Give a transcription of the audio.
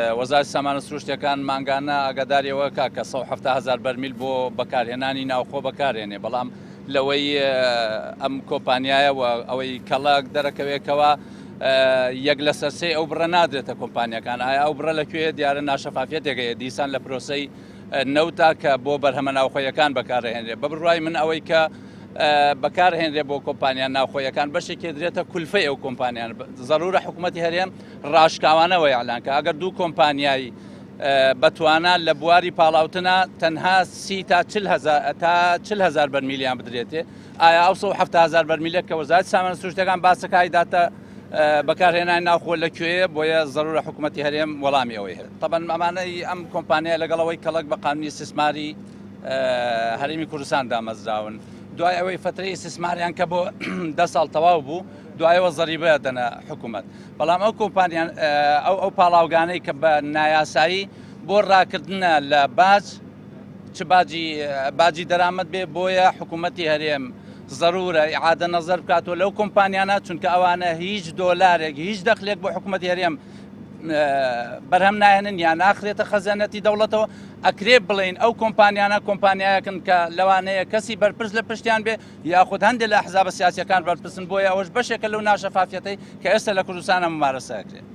وەزارەتی سامانە سروشتیەکان ماگانە ئاگاداریەوە کە 170,000 بەرمیل بۆ بەکارهێنانی ناوخۆ بەکارهێنێ، بەڵام لەوەی ئەم کۆمپانیایە و ئەوەی کەڵک دەرەکەوێتەوە یەک لە سەرسەی ئەو بڕە نادرێتە کۆمپانیەکان. ئایا ئەو بڕە لەکوێ دیارە ناشەفافیەتێکەیە دیسان لە پرۆسەی نەوتا کە بۆ بەرهەمە ناوخۆیەکان بەکارهێنرێ بە بڕوای من ئەوەی کە بەکارهێنرێ بۆ کۆمپانیان ناوخۆیەکان بەشێکی درێتە کولفەی ئەو کۆمپانیان. ضرورە حکوومەتی هەرێم ڕاشکاوانەوەی ئەعلان کە ئەگەر دوو کۆمپانیایی بەتوانان لە بواری پاڵاوتنە تەنها 30 تا 40,000 بەرمیلیان بدرێتێ، ئایا ئەو 170,000 بەرمیلێک کە وەزارەتی سامانە سروشتیەکان باسەکەی داتە بەکارهێنانی ناوخۆ لەکوێیە، بۆیە ضرورە حکوومەتی هەرێم وەڵامی ئەوەی هەیە. طبعاً ئەمانەی ئەم کۆمپانیای لەگەڵەوەی کەڵک بە قانونی استثماری هەرێمی کوردستان دامەزراون، دوای ئەوەی فترەی استثماریان کە بۆ 10 ساڵ تەواو بوو، دوایەوە زەریبەیە دەنە حکوومەت. بەڵام ئەو کۆمپانیان ئەو پاڵاوگانەی کە بە نایاسایی بۆ ڕاکردنە لە چ باجی دەرامەت بێ، بۆیە حکوومەتی هەرێم ضرورە ئیعادە نەزەر بکاتەوە لەو کۆمپانیانە، چونکە ئەوانە هیچ دۆلارێک هیچ دەخلێک بۆ حکوومەتی هەرێم بەرهەم ناهێنن یان ناخرێتە خەزانەتی دەوڵەتەوە. ئەکرێ بڵین ئەو کۆمپانیانە کۆمپانیایەکن کە لەوانەیە کەسی بەرپرس لە پشتیان بێ یاخود هەندێک لە ئەحزابە سیاسیەکان بەرپرسن، بۆیە ئەوەش بەشێکە لەو ناشەفافیەتەی کە ئێستا لە کوردستانە ممارەسە ئەکرێت.